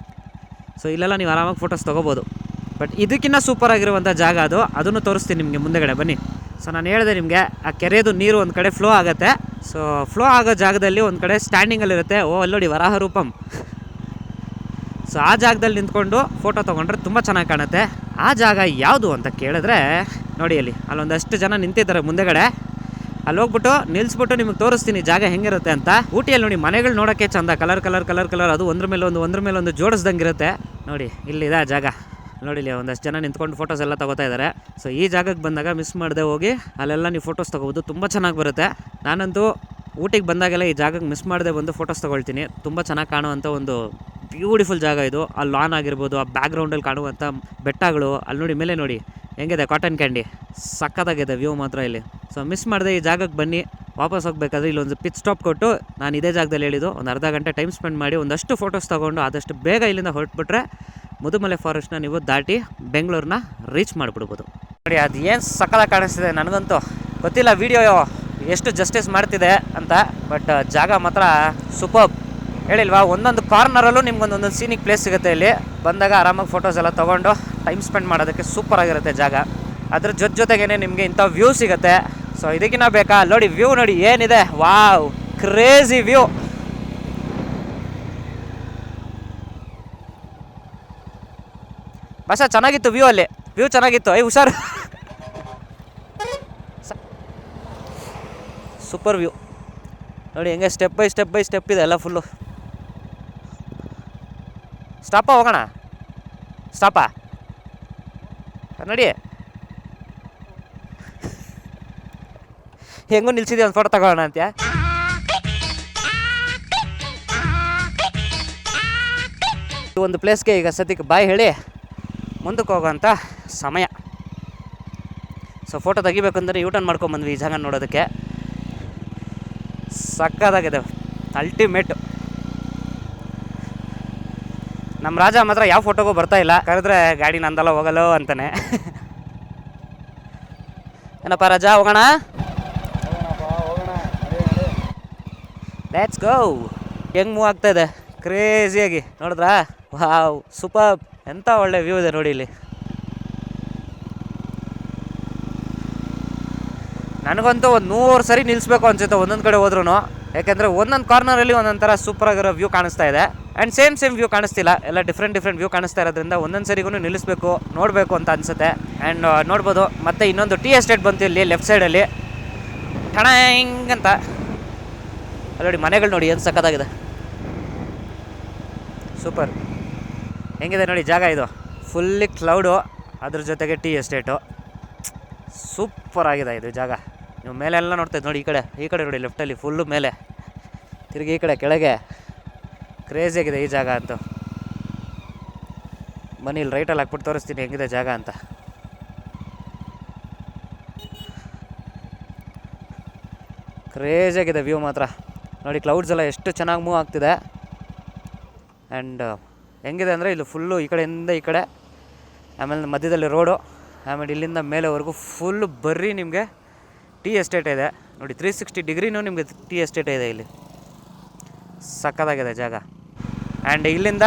Speaker 1: ಸೊ ಇಲ್ಲೆಲ್ಲ ನೀವು ಆರಾಮಾಗಿ ಫೋಟೋಸ್ ತೊಗೋಬೋದು. ಬಟ್ ಇದಕ್ಕಿಂತ ಸೂಪರ್ ಆಗಿರುವಂಥ ಜಾಗ ಅದು, ಅದನ್ನು ತೋರಿಸ್ತೀನಿ ನಿಮಗೆ ಮುಂದೆಗಡೆ ಬನ್ನಿ. ಸೊ ನಾನು ಹೇಳಿದೆ ನಿಮಗೆ ಆ ಕೆರೆದು ನೀರು ಒಂದು ಕಡೆ ಫ್ಲೋ ಆಗುತ್ತೆ. ಸೊ ಫ್ಲೋ ಆಗೋ ಜಾಗದಲ್ಲಿ ಒಂದು ಕಡೆ ಸ್ಟ್ಯಾಂಡಿಂಗಲ್ಲಿರುತ್ತೆ. ಅಲ್ಲೋಡಿ ವರಾಹ ರೂಪಂ. ಸೊ ಆ ಜಾಗದಲ್ಲಿ ನಿಂತ್ಕೊಂಡು ಫೋಟೋ ತೊಗೊಂಡ್ರೆ ತುಂಬ ಚೆನ್ನಾಗಿ ಕಾಣುತ್ತೆ. ಆ ಜಾಗ ಯಾವುದು ಅಂತ ಕೇಳಿದ್ರೆ ನೋಡಿ ಅಲ್ಲೊಂದಷ್ಟು ಜನ ನಿಂತಿದ್ದಾರೆ ಮುಂದೆಗಡೆ. ಅಲ್ಲಿ ಹೋಗ್ಬಿಟ್ಟು ನಿಲ್ಲಿಸ್ಬಿಟ್ಟು ನಿಮಗೆ ತೋರಿಸ್ತೀನಿ ಜಾಗ ಹೆಂಗಿರುತ್ತೆ ಅಂತ. ಊಟಿಯಲ್ಲಿ ನೋಡಿ ಮನೆಗಳು ನೋಡೋಕ್ಕೆ ಚಂದ, ಕಲರ್ ಅದು ಒಂದ್ರ ಮೇಲೆ ಒಂದು ಜೋಡಿಸ್ದಂಗೆ ಇರುತ್ತೆ. ನೋಡಿ ಇಲ್ಲಿದೆ ಆ ಜಾಗ. ನೋಡಿ ಇಲ್ಲಿ ಒಂದಷ್ಟು ಜನ ನಿಂತ್ಕೊಂಡು ಫೋಟೋಸ್ ಎಲ್ಲ ತೊಗೋತಾ ಇದ್ದಾರೆ. ಸೊ ಈ ಜಾಗಕ್ಕೆ ಬಂದಾಗ ಮಿಸ್ ಮಾಡದೆ ಹೋಗಿ ಅಲ್ಲೆಲ್ಲ ನೀವು ಫೋಟೋಸ್ ತೊಗೋಬೋದು, ತುಂಬ ಚೆನ್ನಾಗಿ ಬರುತ್ತೆ. ನಾನಂತೂ ಊಟಿಗೆ ಬಂದಾಗೆಲ್ಲ ಈ ಜಾಗಕ್ಕೆ ಮಿಸ್ ಮಾಡದೆ ಬಂದು ಫೋಟೋಸ್ ತೊಗೊಳ್ತೀನಿ. ತುಂಬ ಚೆನ್ನಾಗಿ ಕಾಣುವಂಥ ಒಂದು ಬ್ಯೂಟಿಫುಲ್ ಜಾಗ ಇದು. ಆ ಲಾನ್ ಆಗಿರ್ಬೋದು, ಆ ಬ್ಯಾಕ್ಗ್ರೌಂಡಲ್ಲಿ ಕಾಣುವಂಥ ಬೆಟ್ಟಗಳು, ಅಲ್ಲಿ ನೋಡಿ ಮೇಲೆ ನೋಡಿ ಹೆಂಗಿದೆ ಕಾಟನ್ ಕ್ಯಾಂಡಿ, ಸಕ್ಕತ್ತಾಗಿದೆ ವ್ಯೂ ಮಾತ್ರ ಇಲ್ಲಿ. ಸೊ ಮಿಸ್ ಮಾಡದೆ ಈ ಜಾಗಕ್ಕೆ ಬನ್ನಿ. ವಾಪಸ್ ಹೋಗ್ಬೇಕಾದ್ರೆ ಇಲ್ಲೊಂದು ಪಿಚ್ ಸ್ಟಾಪ್ ಕೊಟ್ಟು ನಾನು ಇದೇ ಜಾಗದಲ್ಲಿ ಹೇಳಿದ್ದು ಒಂದು ಅರ್ಧ ಗಂಟೆ ಟೈಮ್ ಸ್ಪೆಂಡ್ ಮಾಡಿ ಒಂದಷ್ಟು ಫೋಟೋಸ್ ತೊಗೊಂಡು ಆದಷ್ಟು ಬೇಗ ಇಲ್ಲಿಂದ ಹೊರಟ್ಬಿಟ್ರೆ ಮುದುಮಲೆ ಫಾರೆಸ್ಟ್ನ ನೀವು ದಾಟಿ ಬೆಂಗಳೂರನ್ನ ರೀಚ್ ಮಾಡಿಬಿಡ್ಬೋದು. ನೋಡಿ ಅದು ಏನು ಸಕ್ಕತ್ತಾಗಿ ಕಾಣಿಸ್ತಿದೆ, ನನಗಂತೂ ಗೊತ್ತಿಲ್ಲ ವಿಡಿಯೋ ಎಷ್ಟು ಜಸ್ಟಿಸ್ ಮಾಡ್ತಿದೆ ಅಂತ. ಬಟ್ ಜಾಗ ಮಾತ್ರ ಸೂಪರ್ ಹೇಳಿಲ್ವಾ. ಒಂದೊಂದು ಕಾರ್ನರಲ್ಲೂ ನಿಮ್ಗೊಂದೊಂದು ಸೀನಿಕ್ ಪ್ಲೇಸ್ ಸಿಗುತ್ತೆ. ಇಲ್ಲಿ ಬಂದಾಗ ಆರಾಮಾಗಿ ಫೋಟೋಸ್ ಎಲ್ಲ ತೊಗೊಂಡು ಟೈಮ್ ಸ್ಪೆಂಡ್ ಮಾಡೋದಕ್ಕೆ ಸೂಪರ್ ಆಗಿರುತ್ತೆ ಜಾಗ. ಅದ್ರ ಜೊತೆಗೇನೆ ನಿಮಗೆ ಇಂಥ ವ್ಯೂ ಸಿಗುತ್ತೆ. ಸೊ ಇದಕ್ಕಿನ್ನ ಬೇಕಾ? ನೋಡಿ ವ್ಯೂ ನೋಡಿ ಏನಿದೆ, ವಾವ್ ಕ್ರೇಜಿ ವ್ಯೂ. ಬಸ ಚೆನ್ನಾಗಿತ್ತು ವ್ಯೂ, ಅಲ್ಲಿ ವ್ಯೂ ಚೆನ್ನಾಗಿತ್ತು. ಹುಷಾರು, ಸೂಪರ್ ವ್ಯೂ ನೋಡಿ ಹೆಂಗೆ ಸ್ಟೆಪ್ ಬೈ ಸ್ಟೆಪ್ ಇದೆ ಎಲ್ಲ ಫುಲ್ಲು. ಸ್ಟಾಪ ಹೋಗೋಣ, ಸ್ಟಾಪ ನೋಡಿ ಹೆಂಗೂ ನಿಲ್ಸಿದ್ವಿ, ಒಂದು ಫೋಟೋ ತಗೊಳ್ಳೋಣ ಅಂತ್ಯ. ಒಂದು ಪ್ಲೇಸ್ಗೆ ಈಗ ಸದ್ಯಕ್ಕೆ ಬಾಯ್ ಹೇಳಿ ಮುಂದಕ್ಕೆ ಹೋಗೋಂಥ ಸಮಯ. ಸೊ ಫೋಟೋ ತೆಗಿಬೇಕಂದ್ರೆ ಯೂಟರ್ನ್ ಮಾಡ್ಕೊಂಬಂದ್ವಿ ಈ ಜಾಗ ನೋಡೋದಕ್ಕೆ. ಸಕ್ಕದಾಗಿದೆ, ಅಲ್ಟಿಮೇಟು. ನಮ್ಮ ರಾಜ ಮಾತ್ರ ಯಾವ ಫೋಟೋಗೂ ಬರ್ತಾ ಇಲ್ಲ, ಕರೆದ್ರೆ ಗಾಡಿ ನಂದಲ್ಲ ಹೋಗಲ್ಲೋ ಅಂತಾನೆ. ಏನಪ್ಪ ರಾಜ, ಹೋಗೋಣ? Let's go. ಹೆಂಗೆ ಮೂವ್ ಆಗ್ತಾ ಇದೆ ಕ್ರೇಜಿಯಾಗಿ, ನೋಡಿದ್ರಾ? ವಾವ್ ಸೂಪರ್, ಎಂಥ ಒಳ್ಳೆ ವ್ಯೂ ಇದೆ ನೋಡಿ ಇಲ್ಲಿ. ನನಗಂತೂ ಒಂದು 100 ಸರಿ ನಿಲ್ಲಿಸ್ಬೇಕು ಅನ್ಸುತ್ತೆ ಒಂದೊಂದು ಕಡೆ ಹೋದ್ರೂ. ಯಾಕೆಂದರೆ ಒಂದೊಂದು ಕಾರ್ನರಲ್ಲಿ ಒಂದೊಂದು ಥರ ಸೂಪರಾಗಿರೋ ವ್ಯೂ ಕಾಣಿಸ್ತಾ ಇದೆ. ಆ್ಯಂಡ್ ಸೇಮ್ ವ್ಯೂ ಕಾಣಿಸ್ತಿಲ್ಲ, ಎಲ್ಲ ಡಿಫ್ರೆಂಟ್ ವ್ಯೂ ಕಾಣಿಸ್ತಾ ಇರೋದ್ರಿಂದ ಒಂದೊಂದು ಸರಿಗೂ ನಿಲ್ಲಿಸ್ಬೇಕು, ನೋಡಬೇಕು ಅಂತ ಅನಿಸುತ್ತೆ. ಆ್ಯಂಡ್ ನೋಡ್ಬೋದು. ಮತ್ತು ಇನ್ನೊಂದು ಟೀ ಎಸ್ಟೇಟ್ ಬಂತು ಇಲ್ಲಿ ಲೆಫ್ಟ್ ಸೈಡಲ್ಲಿ, ಟಣಂಗ್ ಅಂತ. ಅಲ್ಲಿ ನೋಡಿ ಮನೆಗಳು ನೋಡಿ ಏನು ಸಕ್ಕತ್ತಾಗಿದೆ, ಸೂಪರ್. ಹೆಂಗಿದೆ ನೋಡಿ ಜಾಗ, ಇದು ಫುಲ್ಲಿ ಕ್ಲೌಡು, ಅದ್ರ ಜೊತೆಗೆ ಟೀ ಎಸ್ಟೇಟು. ಸೂಪರ್ ಆಗಿದೆ ಇದು ಜಾಗ. ನೀವು ಮೇಲೆಲ್ಲ ನೋಡ್ತಾ ನೋಡಿ, ಈ ಕಡೆ ನೋಡಿ ಲೆಫ್ಟಲ್ಲಿ ಫುಲ್ಲು ಮೇಲೆ, ತಿರುಗಿ ಈ ಕಡೆ ಕೆಳಗೆ. ಕ್ರೇಜಿ ಆಗಿದೆ ಈ ಜಾಗ ಅಂತೂ. ಬನ್ನಿ ಇಲ್ಲಿ ರೈಟಲ್ಲಿ ಹಾಕ್ಬಿಟ್ಟು ತೋರಿಸ್ತೀನಿ ಹೆಂಗಿದೆ ಜಾಗ ಅಂತ. ಕ್ರೇಜಿ ಆಗಿದೆ ವ್ಯೂ ಮಾತ್ರ ನೋಡಿ. ಕ್ಲೌಡ್ಸ್ ಎಲ್ಲ ಎಷ್ಟು ಚೆನ್ನಾಗಿ ಮೂವ್ ಆಗ್ತಿದೆ. ಆ್ಯಂಡ್ ಹೆಂಗಿದೆ ಅಂದರೆ ಇಲ್ಲಿ ಫುಲ್ಲು ಈ ಕಡೆಯಿಂದ ಈ ಕಡೆ, ಆಮೇಲೆ ಮಧ್ಯದಲ್ಲಿ ರೋಡು, ಆಮೇಲೆ ಇಲ್ಲಿಂದ ಮೇಲೆವರೆಗೂ ಫುಲ್ಲು ಬರ್ರಿ ನಿಮಗೆ ಟೀ ಎಸ್ಟೇಟ್ ಇದೆ ನೋಡಿ. 360 ಡಿಗ್ರಿನೂ ನಿಮಗೆ ಟೀ ಎಸ್ಟೇಟ್ ಇದೆ ಇಲ್ಲಿ. ಸಕ್ಕತ್ತಾಗಿದೆ ಜಾಗ. ಆ್ಯಂಡ್ ಇಲ್ಲಿಂದ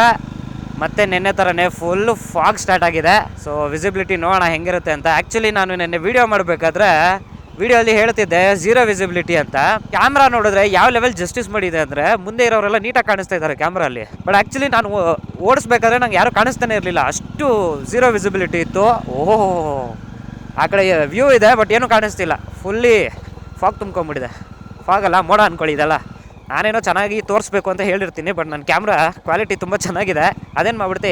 Speaker 1: ಮತ್ತೆ ನೆನ್ನೆ ಥರನೇ ಫುಲ್ಲು ಫಾಗ್ ಸ್ಟಾರ್ಟ್ ಆಗಿದೆ. ಸೊ ವಿಸಿಬಿಲಿಟಿ ನೋಡೋಣ ಹೆಂಗಿರುತ್ತೆ ಅಂತ. ಆ್ಯಕ್ಚುಲಿ ನಾನು ನೆನ್ನೆ ವೀಡಿಯೋ ಮಾಡಬೇಕಾದ್ರೆ ವಿಡಿಯೋಲ್ಲಿ ಹೇಳ್ತಿದ್ದೆ 0 ವಿಸಿಬಿಲಿಟಿ ಅಂತ. ಕ್ಯಾಮ್ರಾ ನೋಡಿದ್ರೆ ಯಾವ ಲೆವೆಲ್ ಜಸ್ಟಿಸ್ ಮಾಡಿದೆ ಅಂದರೆ, ಮುಂದೆ ಇರೋರೆಲ್ಲ ನೀಟಾಗಿ ಕಾಣಿಸ್ತಾ ಇದ್ದಾರೆ ಕ್ಯಾಮ್ರಲ್ಲಿ. ಬಟ್ ಆ್ಯಕ್ಚುಲಿ ನಾನು ಓಡಿಸ್ಬೇಕಾದ್ರೆ ನಂಗೆ ಯಾರೂ ಕಾಣಿಸ್ತಾನೆ ಇರಲಿಲ್ಲ, ಅಷ್ಟು 0 ವಿಸಿಬಿಲಿಟಿ ಇತ್ತು. ಓಹೋ, ಆ ಕಡೆ ವ್ಯೂ ಇದೆ ಬಟ್ ಏನೂ ಕಾಣಿಸ್ತಿಲ್ಲ, ಫುಲ್ಲಿ ಫಾಗ್ ತುಂಬ್ಕೊಂಬಿಟ್ಟಿದೆ. ಫಾಗಲ್ಲ, ಮೋಡ ಅಂದ್ಕೊಳ್ಳಿ ಇದೆಲ್ಲ. ನಾನೇನೋ ಚೆನ್ನಾಗಿ ತೋರಿಸ್ಬೇಕು ಅಂತ ಹೇಳಿರ್ತೀನಿ, ಬಟ್ ನನ್ನ ಕ್ಯಾಮ್ರಾ ಕ್ವಾಲಿಟಿ ತುಂಬ ಚೆನ್ನಾಗಿದೆ. ಅದೇನು ಮಾಡಿಬಿಡುತ್ತೆ,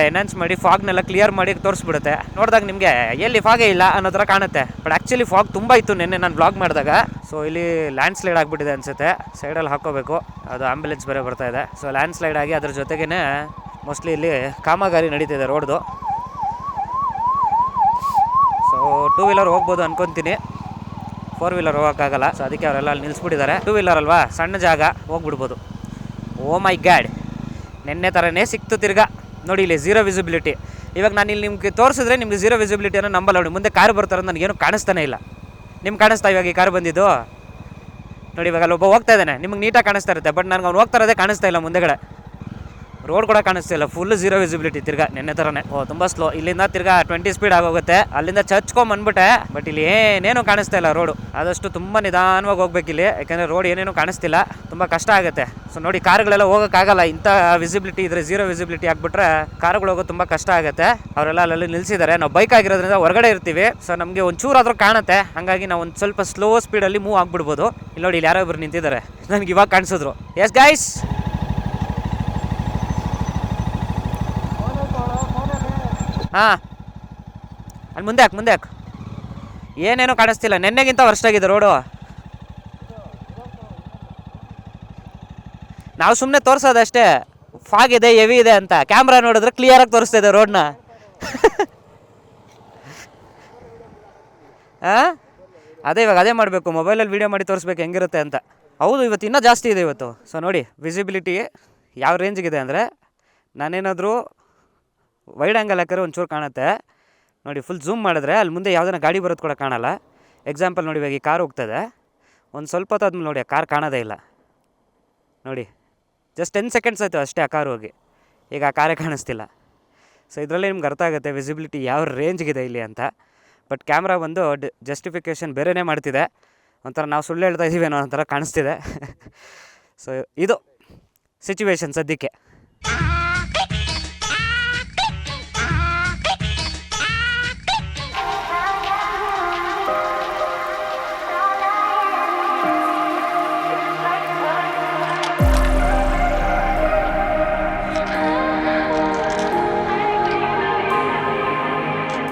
Speaker 1: ಎನ್ಹಾನ್ಸ್ ಮಾಡಿ ಫಾಗ್ನೆಲ್ಲ ಕ್ಲಿಯರ್ ಮಾಡಿ ತೋರಿಸ್ಬಿಡುತ್ತೆ. ನೋಡಿದಾಗ ನಿಮಗೆ ಎಲ್ಲಿ ಫಾಗೇ ಇಲ್ಲ ಅನ್ನೋ ಥರ ಕಾಣುತ್ತೆ. ಬಟ್ ಆ್ಯಕ್ಚುಲಿ ಫಾಗ್ ತುಂಬ ಇತ್ತು ನಿನ್ನೆ ನಾನು ಬ್ಲಾಗ್ ಮಾಡಿದಾಗ. ಸೊ ಇಲ್ಲಿ ಲ್ಯಾಂಡ್ ಸ್ಲೈಡ್ ಆಗಿಬಿಟ್ಟಿದೆ ಅನಿಸುತ್ತೆ, ಸೈಡಲ್ಲಿ ಹಾಕ್ಕೋಬೇಕು. ಅದು ಆಂಬ್ಯುಲೆನ್ಸ್ ಬೇರೆ ಬರ್ತಾ ಇದೆ. ಸೊ ಲ್ಯಾಂಡ್ ಸ್ಲೈಡ್ ಆಗಿ ಅದ್ರ ಜೊತೆಗೇ ಮೋಸ್ಟ್ಲಿ ಇಲ್ಲಿ ಕಾಮಗಾರಿ ನಡೀತಿದೆ ರೋಡ್ದು. ಸೊ 2 ವೀಲರ್ ಹೋಗ್ಬೋದು ಅನ್ಕೊತೀನಿ, 4 ವೀಲರ್ ಹೋಗೋಕ್ಕಾಗಲ್ಲ. ಸೊ ಅದಕ್ಕೆ ಅವರೆಲ್ಲ ಅಲ್ಲಿ ನಿಲ್ಲಿಸ್ಬಿಟ್ಟಿದ್ದಾರೆ. 2 ವೀಲರ್ ಅಲ್ವಾ, ಸಣ್ಣ ಜಾಗ, ಹೋಗ್ಬಿಡ್ಬೋದು. ಓ ಮೈ ಗಾಡ್, ನೆನ್ನೆ ಥರನೇ ಸಿಕ್ತು ತಿರ್ಗಾ ನೋಡಿ ಇಲ್ಲಿ 0 ವಿಸಿಬಿಲಿಟಿ. ಇವಾಗ ನಾನು ಇಲ್ಲಿ ನಿಮ್ಗೆ ತೋರಿಸಿದ್ರೆ ನಿಮ್ಗೆ 0 ವಿಸಿಬಿಲಿಟಿ ಅನ್ನೋ ನಂಬಲ್ಲ ನೋಡಿ. ಮುಂದೆ ಕಾರು ಬರ್ತಾರೆ, ನನಗೇನು ಕಾಣಿಸ್ತಾನೆ ಇಲ್ಲ. ನಿಮ್ಗೆ ಕಾಣಿಸ್ತಾ ಇವಾಗ ಈ ಕಾರು ಬಂದಿದ್ದು ನೋಡಿ. ಇವಾಗ ಅಲ್ಲಿ ಒಬ್ಬ ಹೋಗ್ತಾ ಇದ್ದಾನೆ, ನಿಮ್ಗೆ ನೀಟಾಗಿ ಕಾಣಿಸ್ತಾ ಇರುತ್ತೆ. ಬಟ್ ನನಗೆ ಅವ್ನು ಹೋಗ್ತಾ ಇರೋದೇ ಕಾಣಿಸ್ತಾ ಇಲ್ಲ, ಮುಂದೆಗಡೆ ರೋಡ್ ಕೂಡ ಕಾಣಿಸ್ತಿಲ್ಲ, ಫುಲ್ 0 ವಿಸಿಬಿಲಿಟಿ ತಿರ್ಗಾ ನೆನ್ನೆ ಥರನೇ. ಓ ತುಂಬ ಸ್ಲೋ. ಇಲ್ಲಿಂದ ತಿರ್ಗಾ 20 ಸ್ಪೀಡ್ ಆಗೋಗುತ್ತೆ. ಅಲ್ಲಿಂದ ಚಚ್ಕೊಂಬಂದ್ಬಿಟ್ಟೆ, ಬಟ್ ಇಲ್ಲಿ ಏನೇನು ಕಾಣಿಸ್ತಾ ಇಲ್ಲ ರೋಡು. ಆದಷ್ಟು ತುಂಬ ನಿಧಾನವಾಗಿ ಹೋಗ್ಬೇಕಿಲ್ಲಿ, ಯಾಕೆಂದರೆ ರೋಡ್ ಏನೇನು ಕಾಣಿಸ್ತಿಲ್ಲ, ತುಂಬ ಕಷ್ಟ ಆಗುತ್ತೆ. ಸೊ ನೋಡಿ ಕಾರುಗಳೆಲ್ಲ ಹೋಗೋಕ್ಕಾಗಲ್ಲ, ಇಂಥ ವಿಸಿಬಿಲಿಟಿ ಇದ್ರೆ 0 ವಿಸಿಬಿಲಿಟಿ ಆಗಿಬಿಟ್ರೆ ಕಾರುಗಳು ಹೋಗೋದು ತುಂಬ ಕಷ್ಟ ಆಗುತ್ತೆ. ಅವರೆಲ್ಲ ಅಲ್ಲಲ್ಲಿ ನಿಲ್ಲಿಸಿದ್ದಾರೆ. ನಾವು ಬೈಕ್ ಆಗಿರೋದ್ರಿಂದ ಹೊರಗಡೆ ಇರ್ತೀವಿ, ಸೊ ನಮಗೆ ಒಂಚೂರಾದರೂ ಕಾಣುತ್ತೆ. ಹಾಗಾಗಿ ನಾವು ಒಂದು ಸ್ವಲ್ಪ ಸ್ಲೋ ಸ್ಪೀಡಲ್ಲಿ ಮೂವ್ ಆಗ್ಬಿಡ್ಬೋದು. ಇಲ್ಲಿ ನೋಡಿ ಇಲ್ಲಿ ಯಾರೋ ಒಬ್ರು ನಿಂತಿದ್ದಾರೆ, ನನಗೆ ಇವಾಗ ಕಾಣಿಸಿದ್ರು. ಎಸ್ ಗೈಸ್, ಹಾಂ ಅಲ್ಲಿ ಮುಂದೆ ಹಾಕು. ಏನೇನೋ ಕಾಣಿಸ್ತಿಲ್ಲ, ನೆನ್ನೆಗಿಂತ ವರ್ಸ್ಟ್ ಆಗಿದೆ ರೋಡು. ನಾವು ಸುಮ್ಮನೆ ತೋರಿಸೋದಷ್ಟೇ, ಫಾಗ್ ಇದೆ, ಹೆವಿ ಇದೆ ಅಂತ. ಕ್ಯಾಮ್ರಾ ನೋಡಿದ್ರೆ ಕ್ಲಿಯರಾಗಿ ತೋರಿಸ್ತಾ ಇದೆ ರೋಡ್ನ. ಅದೇ ಇವಾಗ ಅದೇ ಮಾಡಬೇಕು, ಮೊಬೈಲಲ್ಲಿ ವೀಡಿಯೋ ಮಾಡಿ ತೋರಿಸ್ಬೇಕು ಹೆಂಗಿರುತ್ತೆ ಅಂತ. ಹೌದು, ಇವತ್ತು ಇನ್ನೂ ಜಾಸ್ತಿ ಇದೆ ಇವತ್ತು. ಸೊ ನೋಡಿ ವಿಸಿಬಿಲಿಟಿ ಯಾವ ರೇಂಜಿಗಿದೆ ಅಂದರೆ, ನಾನೇನಾದರೂ ವೈಡ್ ಆ್ಯಂಗಲ್ ಹಾಕಿದ್ರೆ ಒಂಚೂರು ಕಾಣುತ್ತೆ ನೋಡಿ. ಫುಲ್ ಝೂಮ್ ಮಾಡಿದ್ರೆ ಅಲ್ಲಿ ಮುಂದೆ ಯಾವುದನ್ನ ಗಾಡಿ ಬರೋದು ಕೂಡ ಕಾಣಲ್ಲ. ಎಕ್ಸಾಂಪಲ್ ನೋಡಿ, ಇವಾಗ ಈ ಕಾರ್ ಹೋಗ್ತದೆ, ಒಂದು ಸ್ವಲ್ಪ ಹೊತ್ತು ಆದ್ಮೇಲೆ ನೋಡಿ ಆ ಕಾರ್ ಕಾಣೋದೇ ಇಲ್ಲ ನೋಡಿ. ಜಸ್ಟ್ 10 ಸೆಕೆಂಡ್ಸ್ ಆಯಿತು ಅಷ್ಟೇ ಆ ಕಾರು ಹೋಗಿ, ಈಗ ಆ ಕಾರೇ ಕಾಣಿಸ್ತಿಲ್ಲ. ಸೊ ಇದರಲ್ಲಿ ನಿಮ್ಗೆ ಅರ್ಥ ಆಗುತ್ತೆ ವಿಸಿಬಿಲಿಟಿ ಯಾವ ರೇಂಜ್ಗಿದೆ ಇಲ್ಲಿ ಅಂತ. ಬಟ್ ಕ್ಯಾಮ್ರಾ ಬಂದು ಜಸ್ಟಿಫಿಕೇಷನ್ ಬೇರೆಯೇ ಮಾಡ್ತಿದೆ, ಒಂಥರ ನಾವು ಸುಳ್ಳು ಹೇಳ್ತಾ ಇದ್ದೀವಿ ಅನ್ನೋ ಒಂಥರ ಕಾಣಿಸ್ತಿದೆ. ಸೊ ಇದು ಸಿಚುವೇಶನ್ ಸದ್ಯಕ್ಕೆ.